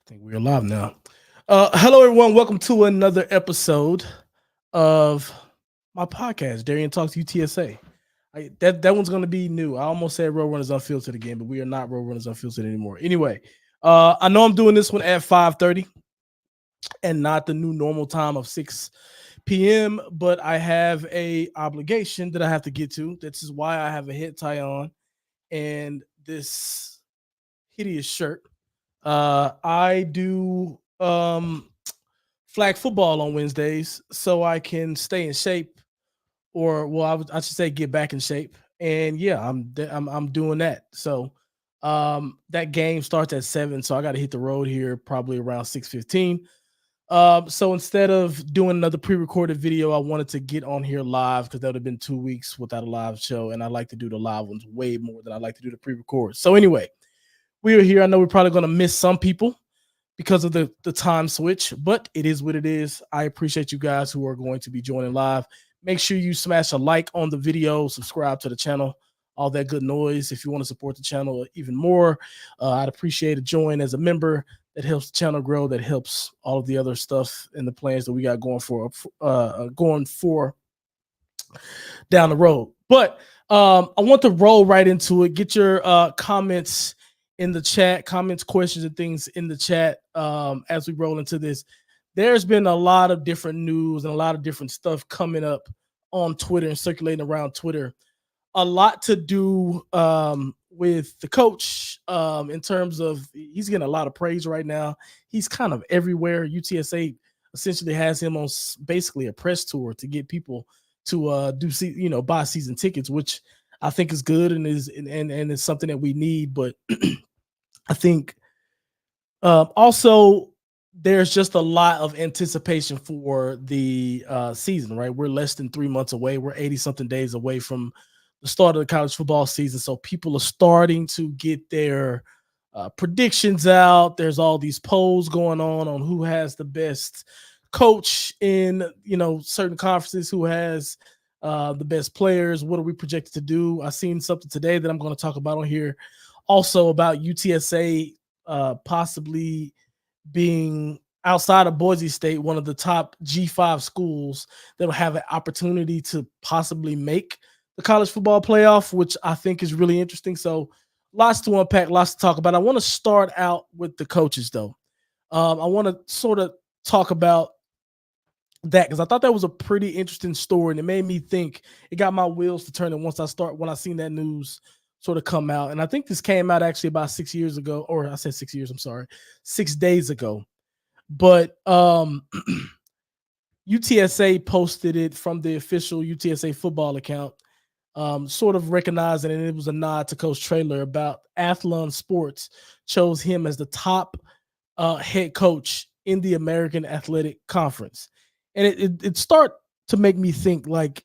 think we're live now. Hello, everyone. Welcome to another episode of my podcast, Darian Talks UTSA. That one's going to be new. I almost said Roadrunners Unfiltered again, but we are not Roadrunners Unfiltered anymore. Anyway, I know I'm doing this one at 5:30 and not the new normal time of 6 p.m., but I have a obligation that I have to get to. This is why I have a head tie on and this hideous shirt. I do flag football on Wednesdays so I can stay in shape, or well, I should say get back in shape. And yeah, I'm doing that. So that game starts at 7, so I got to hit the road here probably around 6:15. So instead of doing another pre-recorded video, I wanted to get on here live because that would have been 2 weeks without a live show, and I like to do the live ones way more than I like to do the pre-record. So anyway, we are here. I know we're probably going to miss some people because of the time switch, but it is what it is. I appreciate you guys who are going to be joining live. Make sure you smash a like on the video, subscribe to the channel, all that good noise. If you want to support the channel even more, I'd appreciate a join as a member. That helps the channel grow. That helps all of the other stuff and the plans that we got going for down the road. But I want to roll right into it. Get your comments in the chat, comments, questions, and things in the chat as we roll into this. There's been a lot of different news and a lot of different stuff coming up on Twitter and circulating around Twitter. A lot to do with the coach in terms of he's getting a lot of praise right now. He's kind of everywhere. UTSA essentially has him on basically a press tour to get people to buy season tickets, which I think is good and is something that we need. But I think also there's just a lot of anticipation for the season, right? We're less than 3 months away. We're 80 something days away from the start of the college football season. So people are starting to get their predictions out. There's all these polls going on who has the best coach in, certain conferences, who has the best players. What are we projected to do? I seen something today that I'm going to talk about on here also about UTSA possibly being outside of Boise State, one of the top G5 schools that will have an opportunity to possibly make the college football playoff, which I think is really interesting. So lots to unpack, lots to talk about. I want to start out with the coaches, though. I want to sort of talk about that because I thought that was a pretty interesting story, and it made me think. It got my wheels to turn. And when I seen that news sort of come out, and I think this came out actually about 6 years ago, or I said 6 years. I'm sorry, 6 days ago. But UTSA posted it from the official UTSA football account, sort of recognizing, and it was a nod to Coach Traylor about Athlon Sports chose him as the top head coach in the American Athletic Conference. And it start to make me think, like,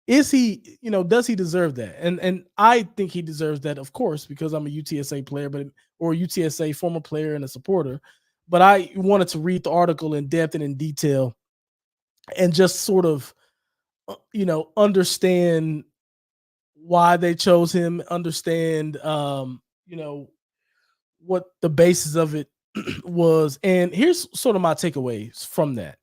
is he, does he deserve that? And I think he deserves that, of course, because I'm a UTSA player, or a UTSA former player and a supporter. But I wanted to read the article in depth and in detail and just sort of, understand why they chose him, understand, what the basis of it was. And here's sort of my takeaways from that.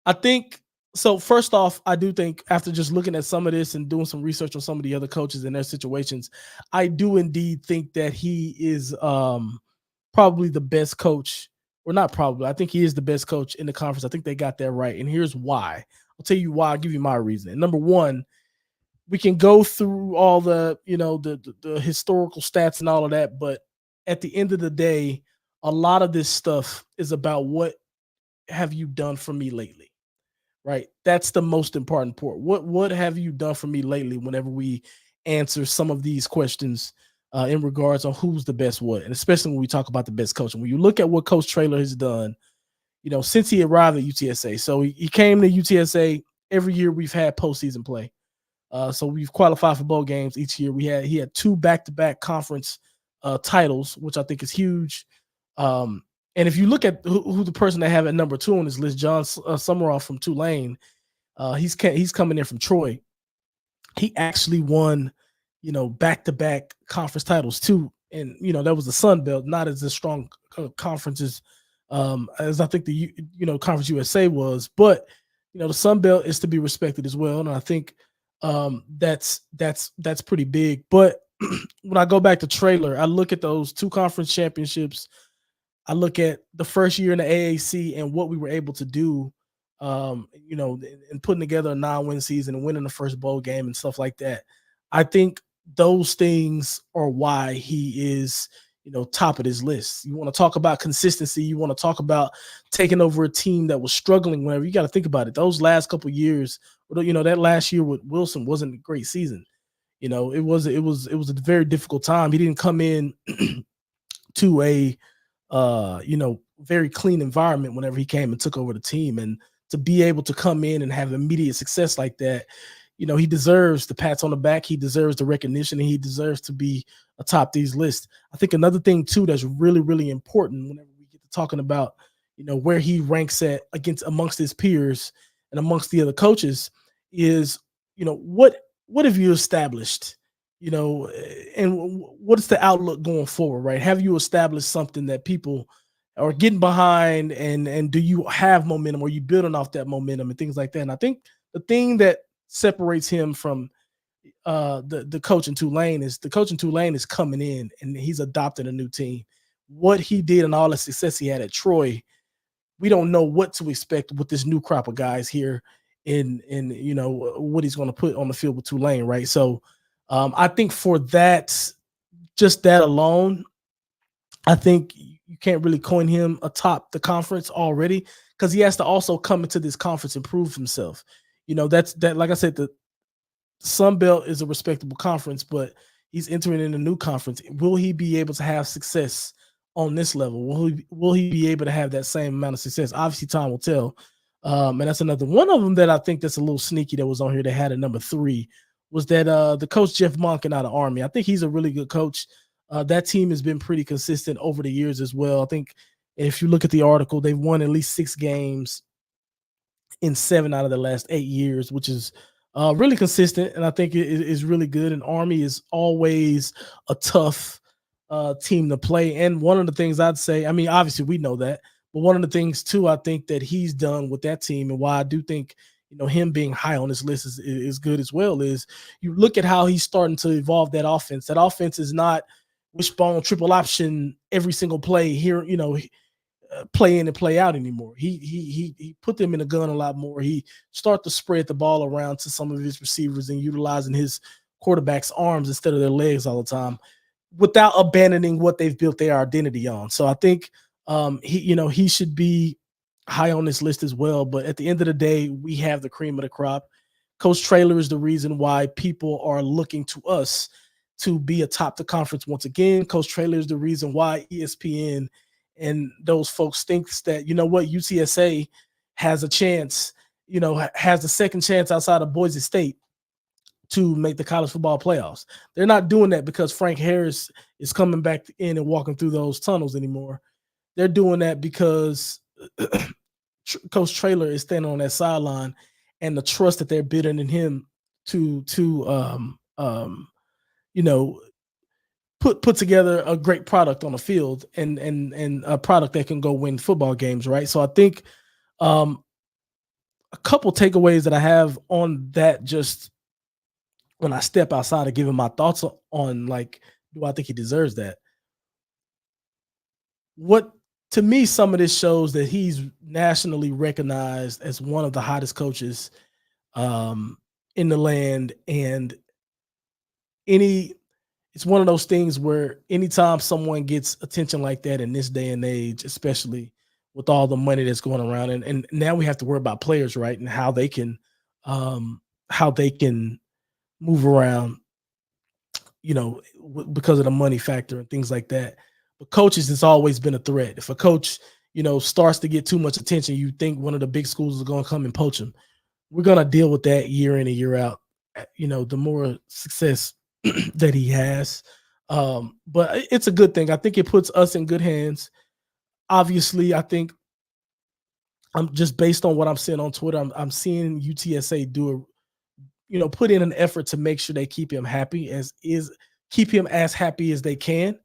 I think so. First off, I do think after just looking at some of this and doing some research on some of the other coaches and their situations, I do indeed think that he is probably the best coach, or not probably. I think he is the best coach in the conference. I think they got that right. And here's why. I'll tell you why. I'll give you my reasoning. Number one, we can go through all the, the historical stats and all of that, but at the end of the day, a lot of this stuff is about what have you done for me lately. Right. That's the most important part. What have you done for me lately whenever we answer some of these questions in regards on who's the best what, and especially when we talk about the best coach. And when you look at what Coach Traylor has done, since he arrived at UTSA. So he came to UTSA. Every year we've had postseason play. So we've qualified for bowl games each year. He had 2 back-to-back conference titles, which I think is huge. And if you look at who the person they have at number 2 on this list, John Summeroff from Tulane, he's coming in from Troy. He actually won, back-to-back conference titles too. And, that was the Sun Belt, not as strong conferences as I think the Conference USA was. But the Sun Belt is to be respected as well, and I think that's pretty big. But when I go back to Traylor, I look at those two conference championships. I look at the first year in the AAC and what we were able to do, and putting together a 9-win season and winning the first bowl game and stuff like that. I think those things are why he is, top of this list. You want to talk about consistency. You want to talk about taking over a team that was struggling whenever. You got to think about it. Those last couple of years, that last year with Wilson wasn't a great season. It was a very difficult time. He didn't come in to a very clean environment whenever he came and took over the team. And to be able to come in and have immediate success like that, he deserves the pats on the back. He deserves the recognition, and he deserves to be atop these lists. I think another thing too that's really, really important whenever we get to talking about, where he ranks at amongst his peers and amongst the other coaches is, what have you established? And what's the outlook going forward, right? Have you established something that people are getting behind, and do you have momentum? Or are you building off that momentum and things like that? And I think the thing that separates him from the coach in Tulane is coming in and he's adopting a new team. What he did and all the success he had at Troy, we don't know what to expect with this new crop of guys here in what he's going to put on the field with Tulane, right? So I think for that, just that alone, I think you can't really coin him atop the conference already, because he has to also come into this conference and prove himself. That's like I said, the Sun Belt is a respectable conference, but he's entering in a new conference. Will he be able to have success on this level? Will he be able to have that same amount of success? Obviously, time will tell. And that's another one of them that I think that's a little sneaky that was on here that had a number 3 was that the coach Jeff Monken out of Army. I think he's a really good coach. That team has been pretty consistent over the years as well. I think if you look at the article, they've won at least 6 games in 7 out of the last 8 years, which is really consistent, and I think it is really good. And Army is always a tough team to play. And one of the things I'd say, I mean, obviously we know that, but one of the things too, I think that he's done with that team, and why I do think him being high on this list is good as well, is you look at how he's starting to evolve that offense. That offense is not wishbone triple option every single play here, play in and play out anymore. He put them in the gun a lot more. He started to spread the ball around to some of his receivers and utilizing his quarterback's arms instead of their legs all the time, without abandoning what they've built their identity on. So I think he should be high on this list as well. But at the end of the day, we have the cream of the crop. Coach Traylor is the reason why people are looking to us to be atop the conference once again. Coach Traylor is the reason why ESPN and those folks thinks that, UTSA has a chance, has the second chance outside of Boise State to make the college football playoffs. They're not doing that because Frank Harris is coming back in and walking through those tunnels anymore. They're doing that because Coach Traylor is standing on that sideline, and the trust that they're building in him to put together a great product on the field, and a product that can go win football games, right? So I think a couple takeaways that I have on that, just when I step outside of giving my thoughts on, like, do I think he deserves that? What, to me, some of this shows that he's nationally recognized as one of the hottest coaches in the land, and it's one of those things where anytime someone gets attention like that in this day and age, especially with all the money that's going around, and now we have to worry about players, right? And how they can move around, because of the money factor and things like that. But coaches has always been a threat. If a coach, starts to get too much attention, you think one of the big schools is going to come and poach him. We're going to deal with that year in and year out. The more success that he has. But it's a good thing. I think it puts us in good hands. Obviously, I think I'm just based on what I'm seeing on Twitter, I'm seeing UTSA put in an effort to make sure they keep him as happy as they can.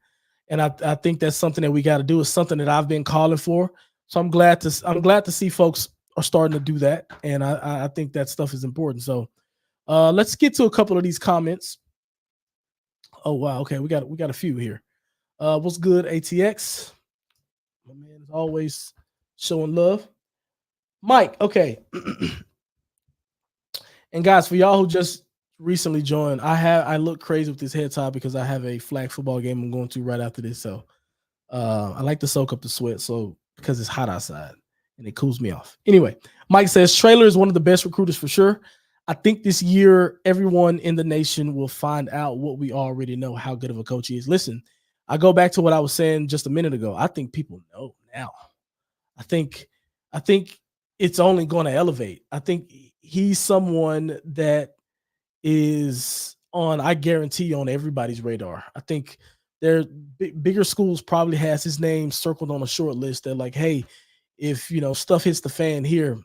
And I think that's something that we got to do. Is something that I've been calling for. So I'm glad to see folks are starting to do that, and I think that stuff is important. So let's get to a couple of these comments. Oh wow, okay, we got a few here. What's good, ATX? My man is always showing love. Mike, okay. And guys, for y'all who just recently joined, I look crazy with this head tie because I have a flag football game I'm going to right after this. So I like to soak up the sweat, so because it's hot outside and it cools me off. Anyway, Mike says Traylor is one of the best recruiters for sure. I think this year everyone in the nation will find out what we already know, how good of a coach he is. Listen, I go back to what I was saying just a minute ago. I think people know now. I think I think it's only going to elevate. I think he's someone that is on, I guarantee, on everybody's radar. I think there bigger schools probably has his name circled on a short list that, like, hey, if stuff hits the fan here,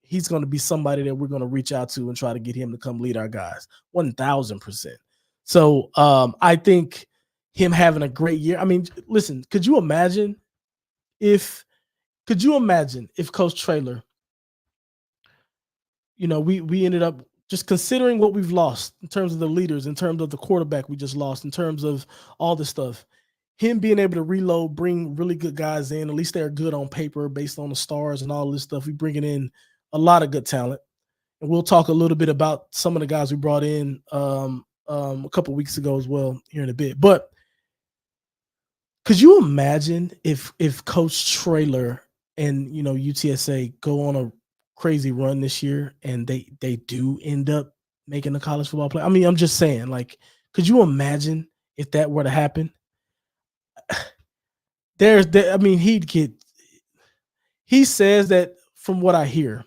he's going to be somebody that we're going to reach out to and try to get him to come lead our guys 1000%. So I think him having a great year. I mean, listen, if could you imagine if Coach Traylor, we ended up, just considering what we've lost in terms of the leaders, in terms of the quarterback we just lost, in terms of all this stuff, him being able to reload, bring really good guys in, at least they're good on paper based on the stars and all this stuff. We bringing in a lot of good talent. And we'll talk a little bit about some of the guys we brought in a couple weeks ago as well here in a bit. But could you imagine if Coach Traylor and UTSA go on a crazy run this year and they do end up making the college football play? I mean, I'm just saying, like, could you imagine if that were to happen? I mean, he'd get. He says that, from what I hear,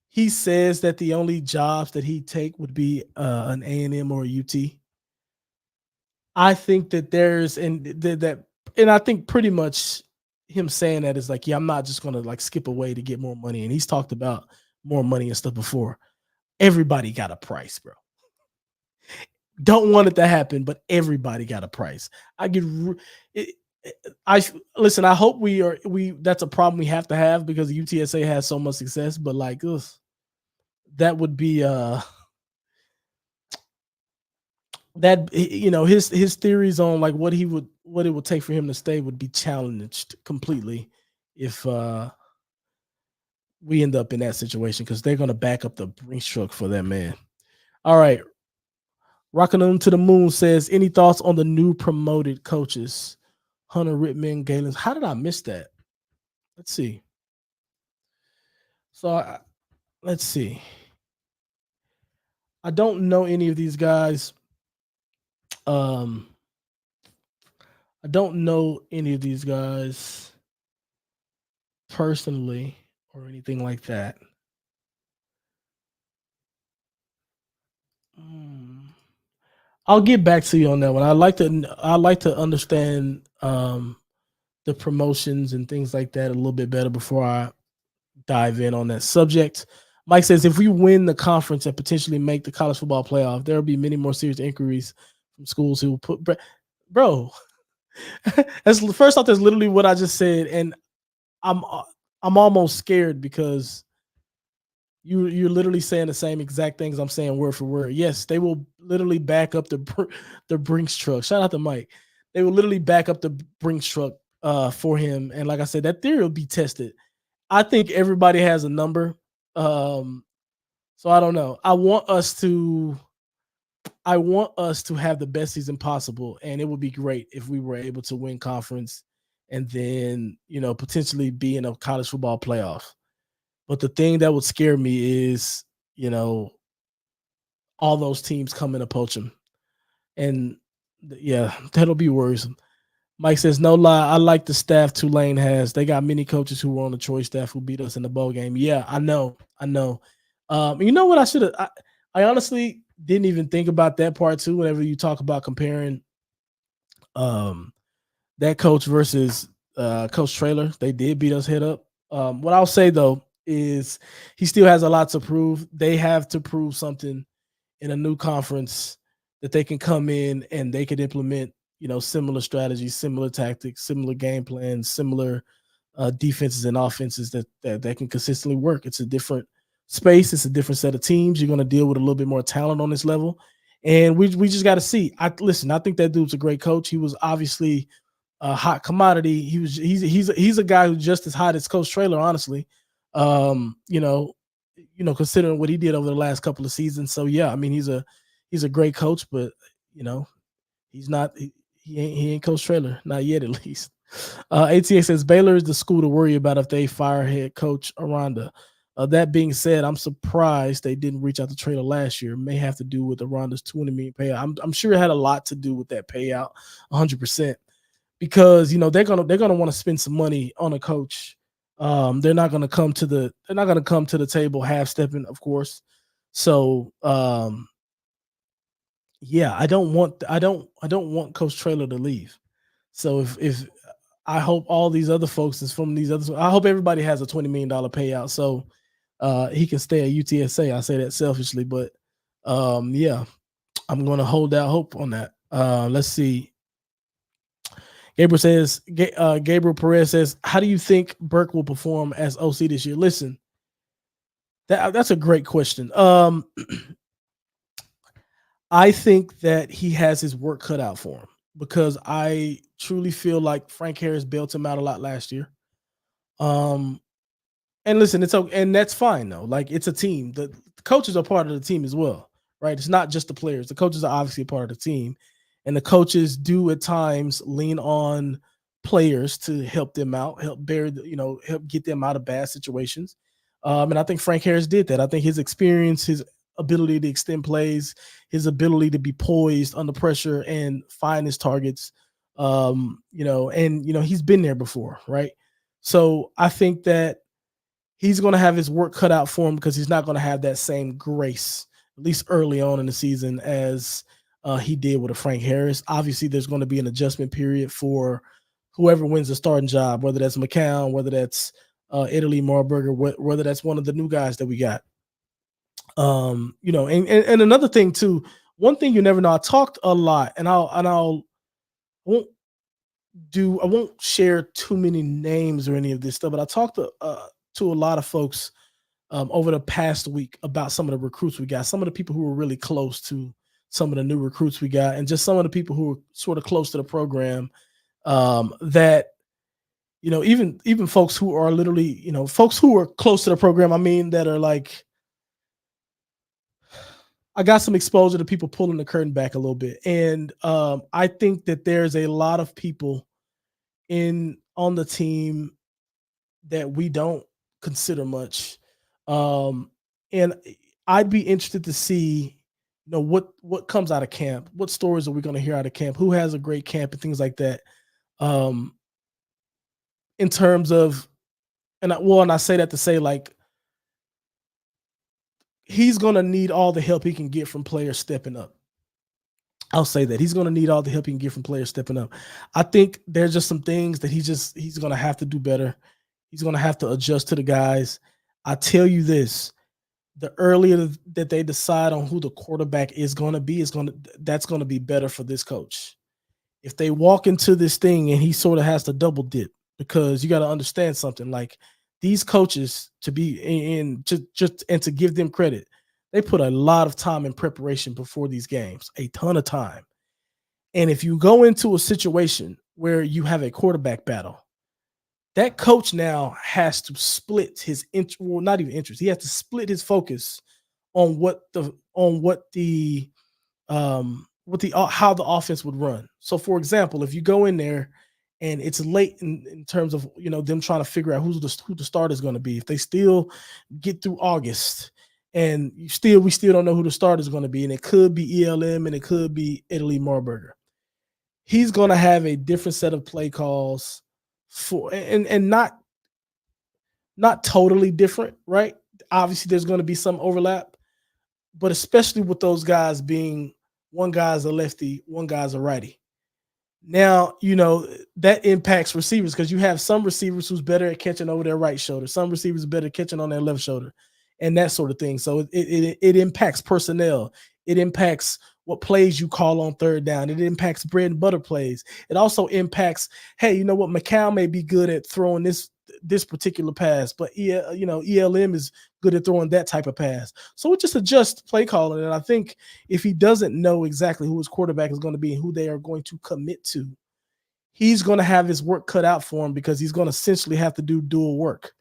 he says that the only jobs that he'd take would be an A&M or a UT. I think that and I think pretty much him saying that is like, yeah, I'm not just gonna like skip away to get more money. And he's talked about more money and stuff before. Everybody got a price, bro. Don't want it to happen, but everybody got a price. I get it, I listen. I hope we that's a problem we have to have because UTSA has so much success. But like, ugh, that would be that his theories on like what it would take for him to stay would be challenged completely if we end up in that situation, because they're going to back up the Brinks truck for that man. All right, rocking on to the moon says, any thoughts on the new promoted coaches, Hunter Rittman, Galen? How did I miss that? Let's see. So let's see. I don't know any of these guys. I don't know any of these guys personally or anything like that. I'll get back to you on that one. I like to understand the promotions and things like that a little bit better before I dive in on that subject. Mike says, if we win the conference and potentially make the college football playoff, there will be many more serious inquiries from schools who will put bro. That's first off, that's literally what I just said, and I'm I'm almost scared because you're literally saying the same exact things I'm saying word for word. Yes, they will literally back up the Brinks truck. Shout out to Mike. They will literally back up the Brinks truck for him, and like I said, that theory will be tested. I think everybody has a number, so I don't know. I want us to have the best season possible, and it would be great if we were able to win conference and then potentially be in a college football playoff. But the thing that would scare me is, you know, all those teams coming to poach him. And yeah, that'll be worrisome. Mike says, no lie, I like the staff Tulane has. They got many coaches who were on the choice staff who beat us in the bowl game. Yeah, I know. You know what? I honestly didn't even think about that part too. Whenever you talk about comparing um that coach versus Coach Traylor, they did beat us head up. What I'll say though is he still has a lot to prove. They have to prove something in a new conference that they can come in and they could implement, similar strategies, similar tactics, similar game plans, similar defenses and offenses that can consistently work. It's a different space. It's a different set of teams. You're going to deal with a little bit more talent on this level, and we just got to see. I think that dude's a great coach. He was obviously a hot commodity. He's a guy who's just as hot as Coach Traylor, honestly. Um, you know, considering what he did over the last couple of seasons. So yeah, I mean, he's a great coach, but you know, he's not. He ain't Coach Traylor, not yet at least. ATA says Baylor is the school to worry about if they fire head coach Aranda. That being said, I'm surprised they didn't reach out to Traylor last year. It may have to do with Aranda's $20 million payout. I'm sure it had a lot to do with that payout, 100%, because they're gonna want to spend some money on a coach. They're not gonna come to the table half stepping, of course. So yeah, I don't want Coach Traylor to leave. So if I hope all these other folks is from these other. I hope everybody has a $20 million payout so he can stay at UTSA. I say that selfishly, but yeah, I'm going to hold out hope on that. Let's see. Gabriel Perez says, "How do you think Burke will perform as OC this year?" Listen, that's a great question. I think that he has his work cut out for him because I truly feel like Frank Harris built him out a lot last year. Um, and listen, it's okay, and that's fine though. Like it's a team. The coaches are part of the team as well, right? It's not just the players. The coaches are obviously a part of the team, and the coaches do at times lean on players to help them out, help get them out of bad situations. And I think Frank Harris did that. I think his experience, his ability to extend plays, his ability to be poised under pressure and find his targets, he's been there before, right? So I think that he's going to have his work cut out for him because he's not going to have that same grace, at least early on in the season, as he did with a Frank Harris. Obviously, there's going to be an adjustment period for whoever wins the starting job, whether that's McCown, whether that's Italy Marburger, whether that's one of the new guys that we got. And another thing too, one thing you never know. I talked a lot, and won't I won't share too many names or any of this stuff, but I talked to a lot of folks over the past week about some of the recruits we got, some of the people who were really close to some of the new recruits we got, and just some of the people who were sort of close to the program. That even folks who are literally folks who are close to the program. I mean, that are like, I got some exposure to people pulling the curtain back a little bit, and I think that there's a lot of people on the team that we don't consider much. And I'd be interested to see, what comes out of camp, what stories are we going to hear out of camp, who has a great camp and things like that. In terms of, and I say that to say, like, he's going to need all the help he can get from players stepping up. I'll say that he's going to need all the help he can get from players stepping up. I think there's just some things that he's going to have to do better. He's going to have to adjust to the guys. I tell you this, the earlier that they decide on who the quarterback is going to be, that's going to be better for this coach. If they walk into this thing and he sort of has to double dip, because you got to understand something, like these coaches, to be and to give them credit, they put a lot of time in preparation before these games, a ton of time. And if you go into a situation where you have a quarterback battle, that coach now has to split his not even interest. He has to split his focus on how the offense would run. So, for example, if you go in there and it's late in terms of them trying to figure out who the starter is going to be, if they still get through August and we still don't know who the starter is going to be, and it could be ELM and it could be Italy Marburger, he's going to have a different set of play calls for and not totally different, right? Obviously, there's going to be some overlap, but especially with those guys being, one guy's a lefty, one guy's a righty. Now, that impacts receivers because you have some receivers who's better at catching over their right shoulder. Some receivers are better at catching on their left shoulder and that sort of thing. So it impacts personnel. It impacts what plays you call on third down. It impacts bread and butter plays. It also impacts, hey, you know what? McCown may be good at throwing this this particular pass, but ELM is good at throwing that type of pass. So we just adjust play calling, and I think if he doesn't know exactly who his quarterback is going to be and who they are going to commit to, he's going to have his work cut out for him because he's going to essentially have to do dual work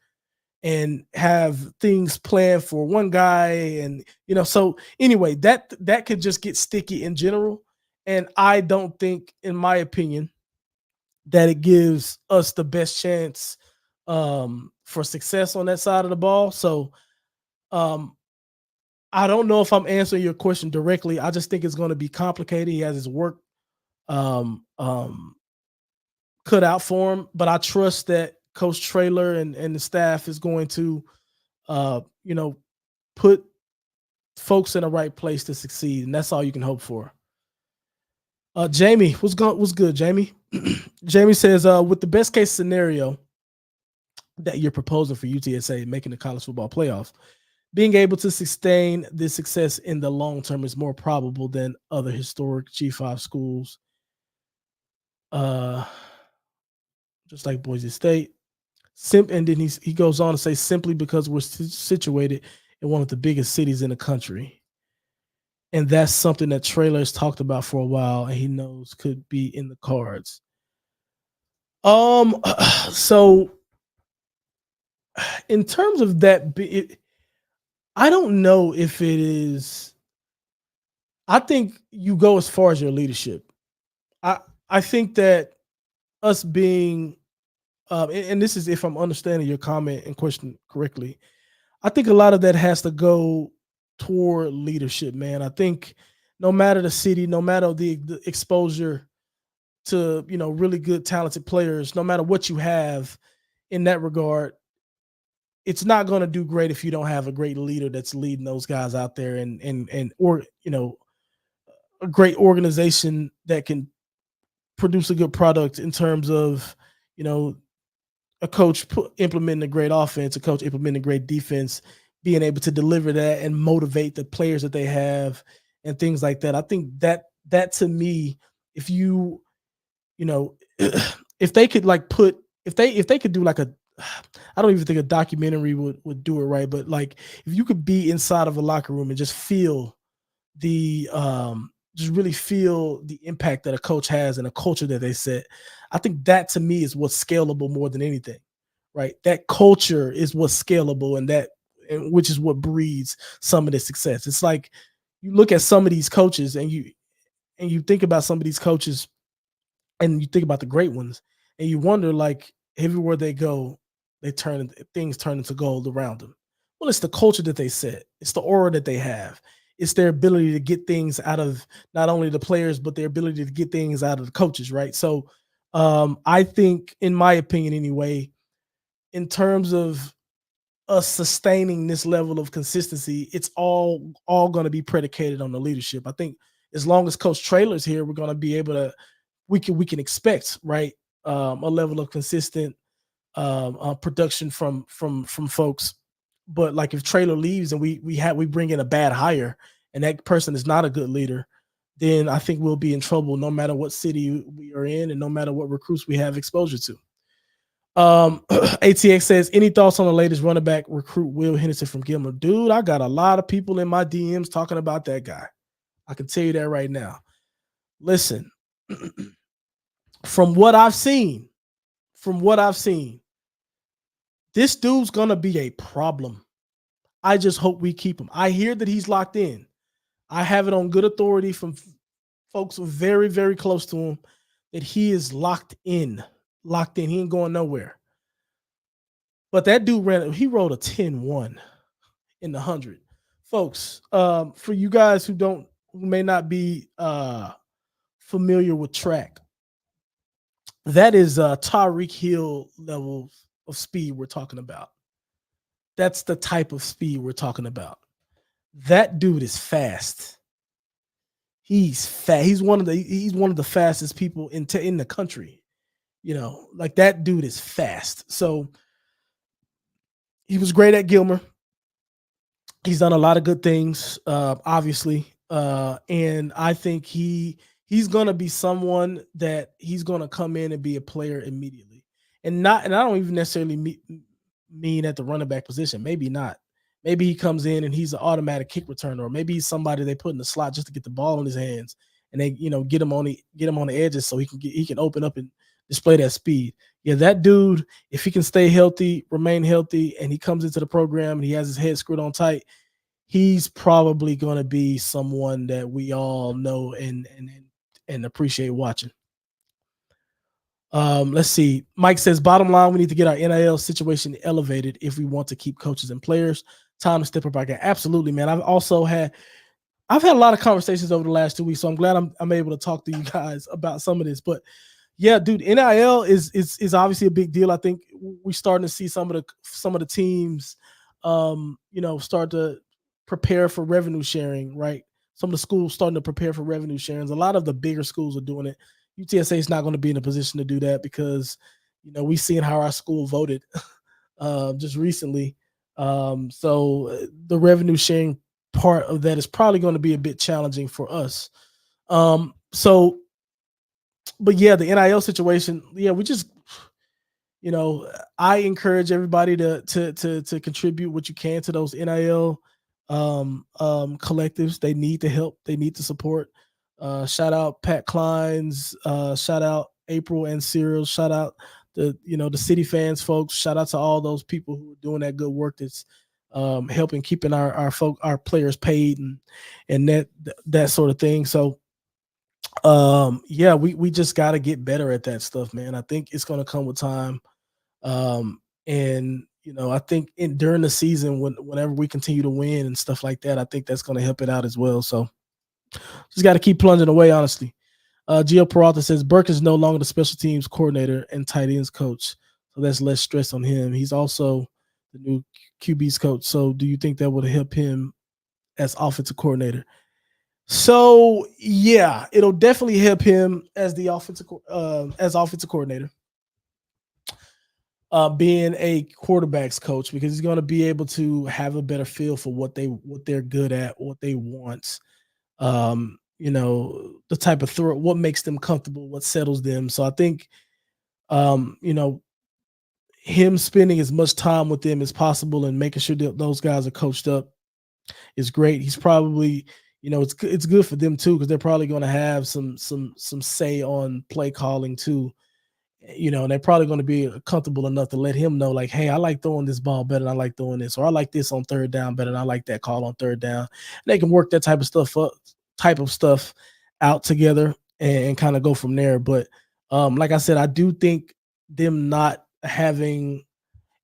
and have things planned for one guy. And so anyway, that could just get sticky in general, and I don't think, in my opinion, that it gives us the best chance for success on that side of the ball. So um I don't know if I'm answering your question directly. I just think it's going to be complicated. He has his work um um cut out for him, but I trust that Coach Traylor and the staff is going to uh you know put folks in the right place to succeed, and that's all you can hope for. Jamie, what's good, Jamie? Jamie says, with the best case scenario that you're proposing for UTSA making the college football playoffs, being able to sustain this success in the long term is more probable than other historic G5 schools, uh, just like Boise State. And then he goes on to say, simply because we're situated in one of the biggest cities in the country. And that's something that Traylor has talked about for a while, and he knows could be in the cards. So in terms of that, I don't know if it is. I think you go as far as your leadership. I I think that us being, and this is if I'm understanding your comment and question correctly. I think a lot of that has to go toward leadership, man. I think no matter the city, no matter the exposure to really good talented players, no matter what you have in that regard, it's not going to do great if you don't have a great leader that's leading those guys out there, and or a great organization that can produce a good product in terms of you know a coach implementing a great offense, a coach implementing a great defense, being able to deliver that and motivate the players that they have and things like that. I think that to me, if you know, if they could like put if they could do like a I don't even think a documentary would do it right, but like if you could be inside of a locker room and just feel the just really feel the impact that a coach has and a culture that they set. I think that to me is what's scalable more than anything, right? That culture is what's scalable, and which is what breeds some of the success. It's like you look at some of these coaches and you think about some of these coaches and you think about the great ones and you wonder like everywhere they go, things turn into gold around them. Well, it's the culture that they set. It's the aura that they have. It's their ability to get things out of not only the players, but their ability to get things out of the coaches, right? So I think, in my opinion anyway, in terms of us sustaining this level of consistency, it's all going to be predicated on the leadership. I think as long as Coach Traylor's here, we're going to be able to we can expect right a level of consistent production from folks. But like if Traylor leaves and we bring in a bad hire and that person is not a good leader, then I think we'll be in trouble no matter what city we are in and no matter what recruits we have exposure to. ATX says, any thoughts on the latest running back recruit Will Henderson from Gilmer? Dude, I got a lot of people in my DMs talking about that guy. I can tell you that right now. Listen, from what I've seen, this dude's gonna be a problem. I just hope we keep him. I hear that he's locked in. I have it on good authority from folks who are very, very close to him that he is locked in. Locked in. He ain't going nowhere. But that dude wrote a 10-1 in the 100. Folks, for you guys who may not be familiar with track, that is Tyreek Hill level of speed we're talking about. That's the type of speed we're talking about. That dude is fast. He's fast. He's one of the fastest people in the country. Like that dude is fast. So he was great at Gilmer. He's done a lot of good things, obviously, and I think he's gonna be someone that he's gonna come in and be a player immediately. and I don't even necessarily mean at the running back position. Maybe not. Maybe he comes in and he's an automatic kick returner, or maybe he's somebody they put in the slot just to get the ball in his hands, and they get him on the edges so he can open up and display that speed. Yeah, that dude, if he can stay healthy, remain healthy, and he comes into the program and he has his head screwed on tight, he's probably going to be someone that we all know and appreciate watching. Let's see. Mike says, bottom line, we need to get our NIL situation elevated if we want to keep coaches and players. Time to step up our game. Absolutely, man. I've had a lot of conversations over the last 2 weeks, so I'm glad I'm able to talk to you guys about some of this. But yeah, dude, NIL is obviously a big deal. I think we're starting to see some of the teams, start to prepare for revenue sharing. Right, some of the schools starting to prepare for revenue sharing. A lot of the bigger schools are doing it. UTSA is not going to be in a position to do that because, we've seen how our school voted just recently. So the revenue sharing part of that is probably going to be a bit challenging for us. But yeah, the NIL situation, yeah, we just, I encourage everybody to contribute what you can to those NIL collectives. They need the help. They need the support. Shout out Pat Klein's, shout out April and Cyril, shout out the city fans folks, shout out to all those people who are doing that good work that's helping keeping our players paid and that sort of thing. So yeah, we just got to get better at that stuff, man. I think it's going to come with time. And I think during the season, whenever we continue to win and stuff like that, I think that's going to help it out as well. So just got to keep plunging away, honestly. Gio Peralta says Burke is no longer the special teams coordinator and tight ends coach, so that's less stress on him. He's also the new QB's coach. So do you think that would help him as offensive coordinator? So yeah, it'll definitely help him as the offensive coordinator. Being a quarterback's coach, because he's going to be able to have a better feel for what they're good at, what they want. The type of throw, what makes them comfortable, what settles them. So I think, him spending as much time with them as possible and making sure that those guys are coached up is great. He's probably, it's good for them too, because they're probably going to have some say on play calling too. And they're probably going to be comfortable enough to let him know, like, hey, I like throwing this ball better than I like throwing this, or I like this on third down better than I like that call on third down. And they can work that type of stuff out together and kind of go from there. But like I said, I do think them not having,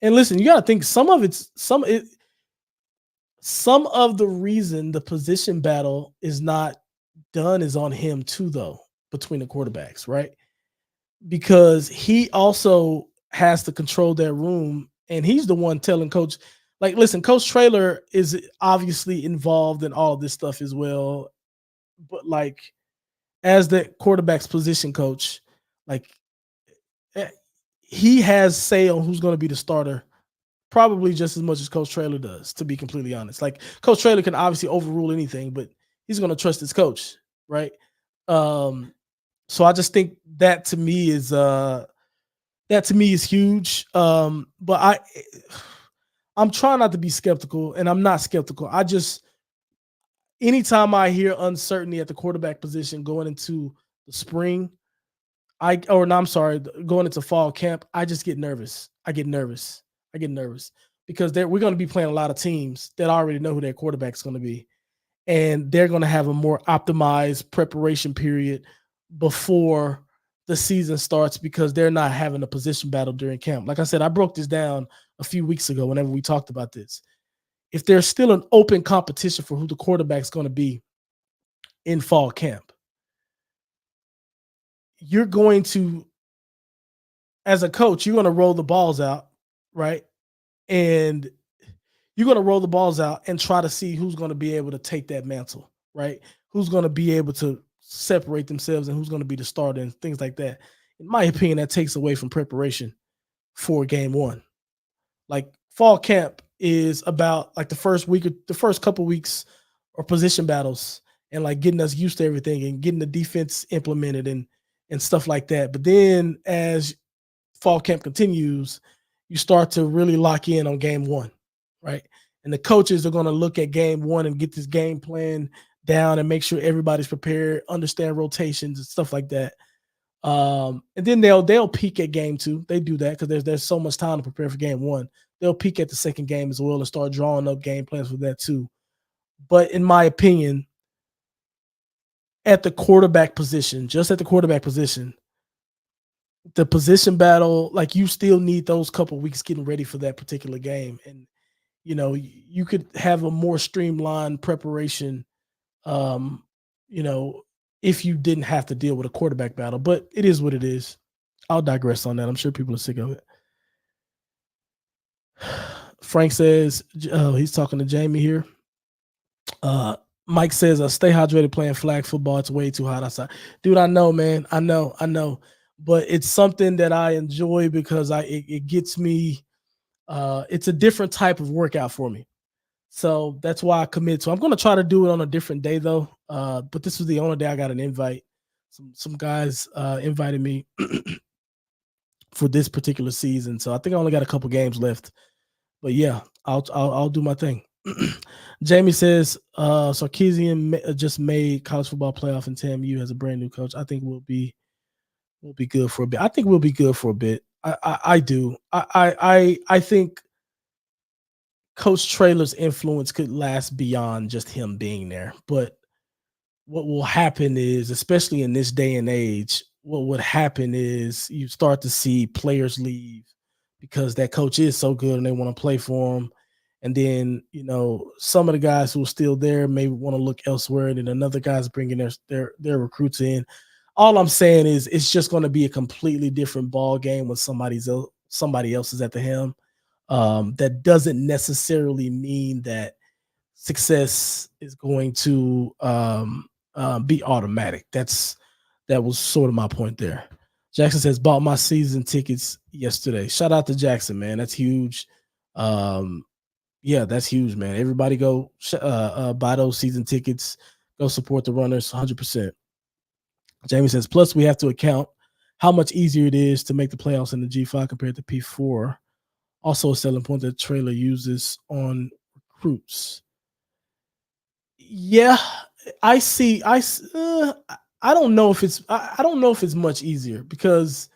and listen, you got to think some of the reason the position battle is not done is on him too, though, between the quarterbacks, right? Because he also has to control that room, and he's the one telling coach, like, listen, Coach Traylor is obviously involved in all this stuff as well, but like, as the quarterback's position coach, like, he has say on who's going to be the starter probably just as much as Coach Traylor does, to be completely honest. Like, Coach Traylor can obviously overrule anything, but he's going to trust his coach, right? So I just think that to me is huge. But I'm trying not to be skeptical, and I'm not skeptical. Anytime I hear uncertainty at the quarterback position going into the spring, going into fall camp, I just get nervous. I get nervous because we're going to be playing a lot of teams that already know who their quarterback's going to be, and they're going to have a more optimized preparation period before the season starts because they're not having a position battle during camp. Like I said, I broke this down a few weeks ago whenever we talked about this. If there's still an open competition for who the quarterback's going to be in fall camp, you're going to, as a coach, you're going to roll the balls out, right? And you're going to roll the balls out and try to see who's going to be able to take that mantle, right? Who's going to be able to separate themselves and who's going to be the starter and things like that. In my opinion, that takes away from preparation for game one. Like, fall camp is about like the first couple weeks or position battles and like getting us used to everything and getting the defense implemented and stuff like that. But then as fall camp continues, you start to really lock in on game one, right? And the coaches are going to look at game one and get this game plan down and make sure everybody's prepared, understand rotations and stuff like that. And then they'll peak at game two. They do that because there's so much time to prepare for game one. They'll peak at the second game as well and start drawing up game plans for that too. But in my opinion, at the quarterback position, just at the quarterback position, the position battle, like you still need those couple weeks getting ready for that particular game. And you could have a more streamlined preparation, um, you know, if you didn't have to deal with a quarterback battle. But it is what it is. I'll digress on that. I'm sure people are sick of it. Frank says, he's talking to Jamie here. Mike says, stay hydrated playing flag football. It's way too hot outside. Dude, I know, man. I know. But it's something that I enjoy because it gets me, it's a different type of workout for me. So that's why I commit to. I'm going to try to do it on a different day though. But this was the only day I got an invite. Some guys invited me for this particular season. So I think I only got a couple games left. But yeah, I'll do my thing. Jamie says Sarkisian just made college football playoff and TMU as a brand new coach. I think we'll be good for a bit. I think we'll be good for a bit. I do. I think Coach Traylor's influence could last beyond just him being there. But what will happen is, especially in this day and age, what would happen is you start to see players leave because that coach is so good and they want to play for him. And then, some of the guys who are still there may want to look elsewhere. And then another guy's bringing their recruits in. All I'm saying is it's just going to be a completely different ball game when somebody else is at the helm. That doesn't necessarily mean that success is going to be automatic. That was sort of my point there. Jackson says, bought my season tickets yesterday. Shout out to Jackson, man. That's huge. Yeah, that's huge, man. Everybody go buy those season tickets. Go support the runners 100%. Jamie says, plus we have to account how much easier it is to make the playoffs in the G5 compared to P4. Also a selling point that Traylor uses on recruits. Yeah, I see. I don't know if it's I don't know if it's much easier because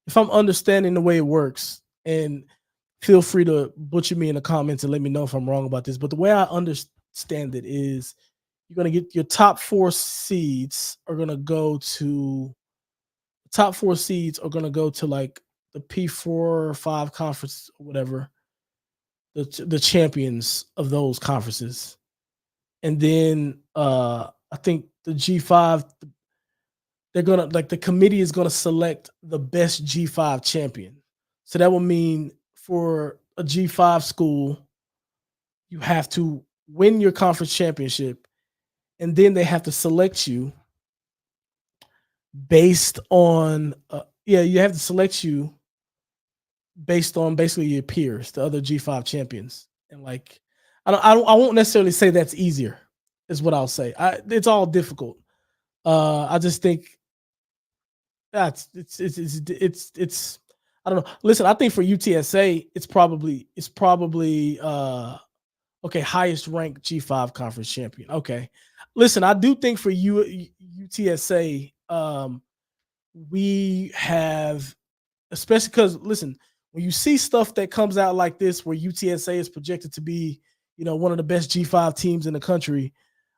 if I'm understanding the way it works, and feel free to butcher me in the comments and let me know if I'm wrong about this. But the way I understand it is you're going to get your top four seeds are going to go to like the P4 or 5 conference or whatever, the champions of those conferences. And then I think the G5, they're going to, like, the committee is going to select the best G5 champion. So that will mean for a G5 school, you have to win your conference championship, and then they have to select you based on you have to select you based on basically your peers, the other G5 champions. And like I won't necessarily say that's easier, is what I'll say. It's all difficult. I just think that's it's I don't know. Listen, I think for UTSA, it's probably okay, highest ranked G5 conference champion. Okay. Listen, I do think for UTSA, we have, especially because, listen, when you see stuff that comes out like this, where UTSA is projected to be, one of the best G5 teams in the country,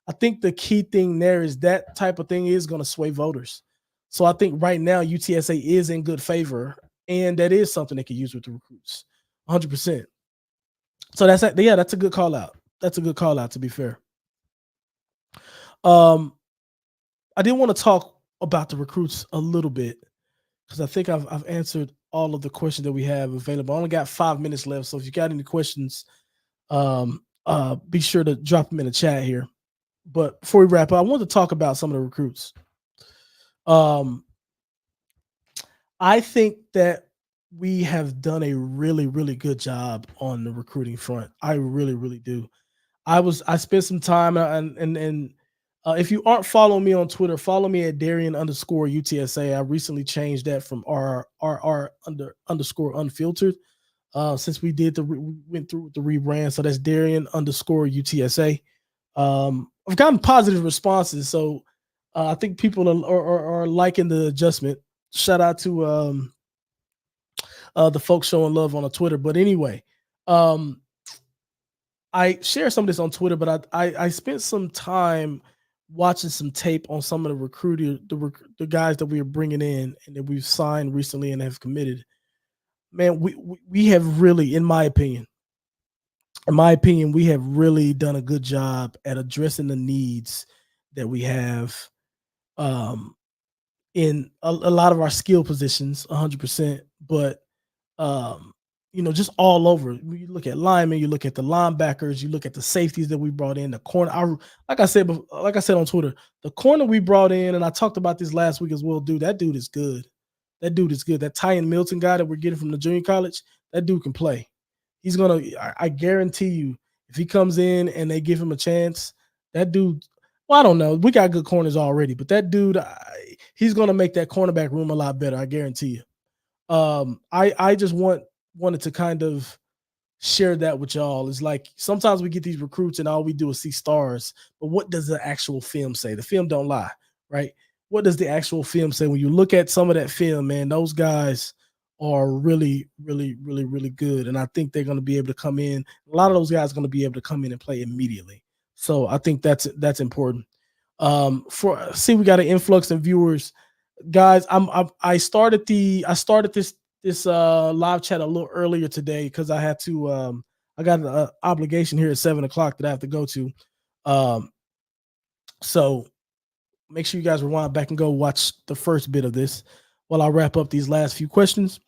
I think the key thing there is that type of thing is going to sway voters. So I think right now UTSA is in good favor, and that is something they can use with the recruits, 100%. So that's a good call out. That's a good call out, to be fair. I did want to talk about the recruits a little bit because I think I've answered all of the questions that we have available. I only got 5 minutes left, so if you got any questions, be sure to drop them in the chat here. But before we wrap up, I want to talk about some of the recruits. I think that we have done a really, really good job on the recruiting front. I really, really do. I spent some time and If you aren't following me on Twitter, follow me at Darian underscore UTSA. I recently changed that from R underscore unfiltered. Since we went through the rebrand, so that's Darian underscore UTSA. I've gotten positive responses, so I think people are liking the adjustment. Shout out to the folks showing love on the Twitter. But anyway, um, I share some of this on Twitter, but I spent some time watching some tape on some of the the guys that we are bringing in and that we've signed recently and have committed. Man, we have really, in my opinion, we have really done a good job at addressing the needs that we have um, in a lot of our skill positions, 100%. But um, just all over. You look at linemen, you look at the linebackers, you look at the safeties that we brought in, the corner. Like I said on Twitter, the corner we brought in, and I talked about this last week as well. Dude, that dude is good. That dude is good. That Tyen Milton guy that we're getting from the junior college, that dude can play. He's gonna. I guarantee you, if he comes in and they give him a chance, that dude. Well, I don't know. We got good corners already, but that dude, he's gonna make that cornerback room a lot better. I guarantee you. I just wanted to kind of share that with y'all. Is like sometimes we get these recruits and all we do is see stars, but what does the actual film say? The film don't lie, right? What does the actual film say? When you look at some of that film, man, those guys are really, really, really, really good. And I think they're going to be able to come in. A lot of those guys are going to be able to come in and play immediately. So I think that's important. We got an influx of viewers, guys. I started this live chat a little earlier today because I had to I got an obligation here at 7 o'clock that I have to go to. Um, so make sure you guys rewind back and go watch the first bit of this while I wrap up these last few questions.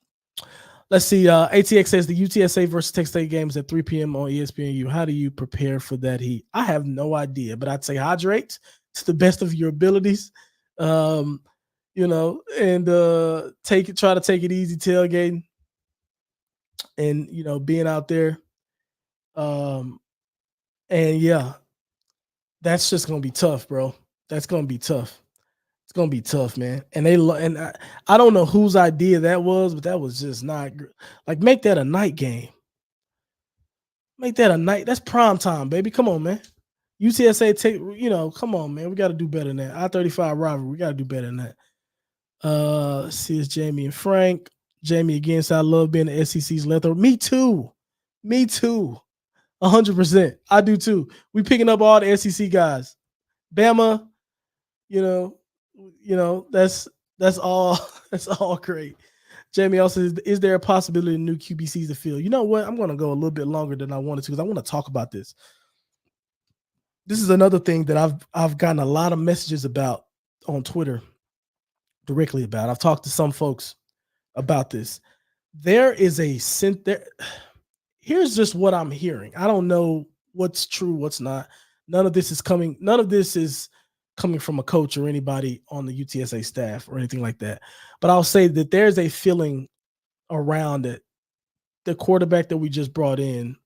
Let's see. ATX says the UTSA versus Texas State game is at 3 p.m. on ESPNU. How do you prepare for that heat? I have no idea, but I'd say hydrate to the best of your abilities. Um, and try to take it easy tailgating and being out there. Um, and yeah, that's just gonna be tough, bro. That's gonna be tough. It's gonna be tough, man. And I don't know whose idea that was, but that was just not like make that a night game. Make that a night. That's prime time, baby. Come on, man. UTSA come on, man. We got to do better than that. I-35 rivalry. We got to do better than that. Let's see, it's Jamie and Frank. Jamie again said, I love being the SEC's leather. Me too. Me too. 100%. I do too. We picking up all the SEC guys. Bama, you know, that's all that's all great. Jamie also says, is there a possibility of new QBCs to fill? You know what? I'm gonna go a little bit longer than I wanted to because I want to talk about this. This is another thing that I've gotten a lot of messages about on Twitter directly about. I've talked to some folks about this. There is a there. Here's just what I'm hearing. I don't know what's true, what's not. None of this is coming from a coach or anybody on the UTSA staff or anything like that. But I'll say that there's a feeling around it. The quarterback that we just brought in,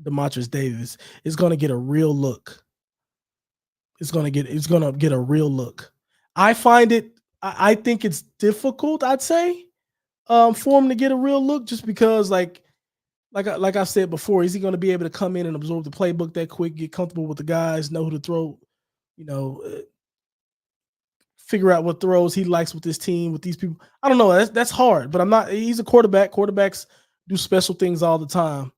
Demontres Davis, is going to get a real look. It's going to get a real look. I think it's difficult, I'd say, for him to get a real look just because like I said before, is he going to be able to come in and absorb the playbook that quick, get comfortable with the guys, know who to throw, figure out what throws he likes with this team, with these people? I don't know. That's hard, but I'm not. He's a quarterback. Quarterbacks do special things all the time,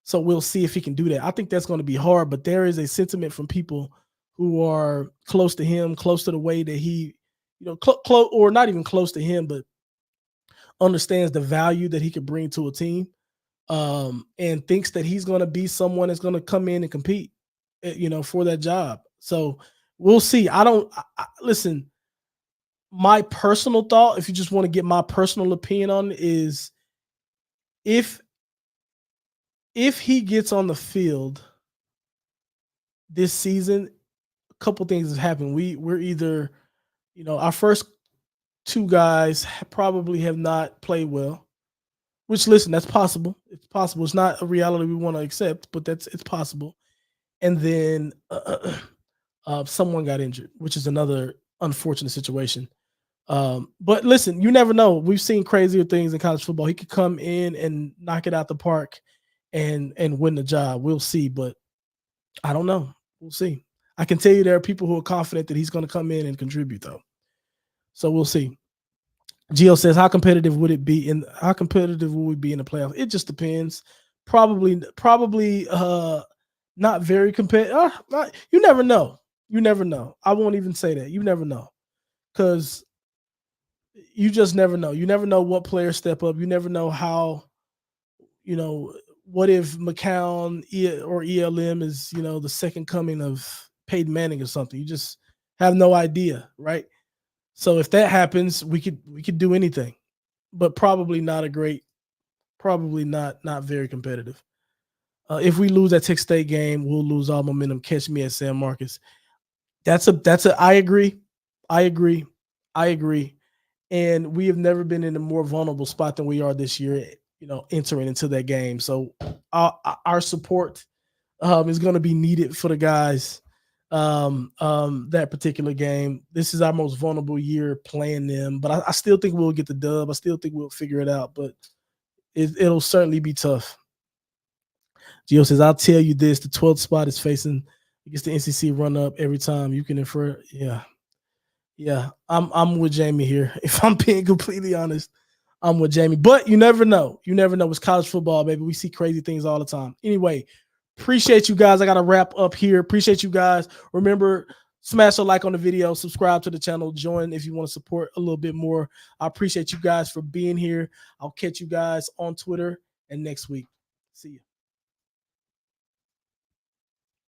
so we'll see if he can do that. I think that's going to be hard, but there is a sentiment from people who are close to him, close to the way that he, close or not even close to him, but understands the value that he could bring to a team. And thinks that he's going to be someone that's going to come in and compete, for that job. So we'll see. Listen, my personal thought, if you just want to get my personal opinion on it, is if he gets on the field this season, a couple things have happened. We're either, our first two guys probably have not played well. Which, listen, that's possible. It's possible. It's not a reality we want to accept, but it's possible. And then Someone got injured, which is another unfortunate situation. But listen, you never know. We've seen crazier things in college football. He could come in and knock it out the park and win the job. We'll see, but I don't know. We'll see. I can tell you there are people who are confident that he's going to come in and contribute, though. So we'll see. Gio says, "How competitive would it be in? How competitive will we be in the playoffs? It just depends. Probably, not very competitive. You never know. You never know. I won't even say that. You never know because you just never know. You never know what players step up. You never know how. You know, what if McCown or ELM is the second coming of Peyton Manning or something? You just have no idea, right? So if that happens, we could do anything, but probably not a great, probably not very competitive. If we lose that Texas State game, we'll lose all momentum. Catch me at San Marcos. That's a. I agree. I agree. I agree. And we have never been in a more vulnerable spot than we are this year. Entering into that game. So our support is going to be needed for the guys. That particular game. This is our most vulnerable year playing them, but I still think we'll get the dub. I still think we'll figure it out, but it'll certainly be tough. Gio says, "I'll tell you this: the 12th spot is facing against the NCC run up every time. You can infer, yeah, yeah. I'm with Jamie here. If I'm being completely honest, I'm with Jamie. But you never know. You never know. It's college football, baby. We see crazy things all the time. Anyway, appreciate you guys. I got to wrap up here. Appreciate you guys. Remember, smash a like on the video, subscribe to the channel, join if you want to support a little bit more. I appreciate you guys for being here. I'll catch you guys on Twitter and next week. See you.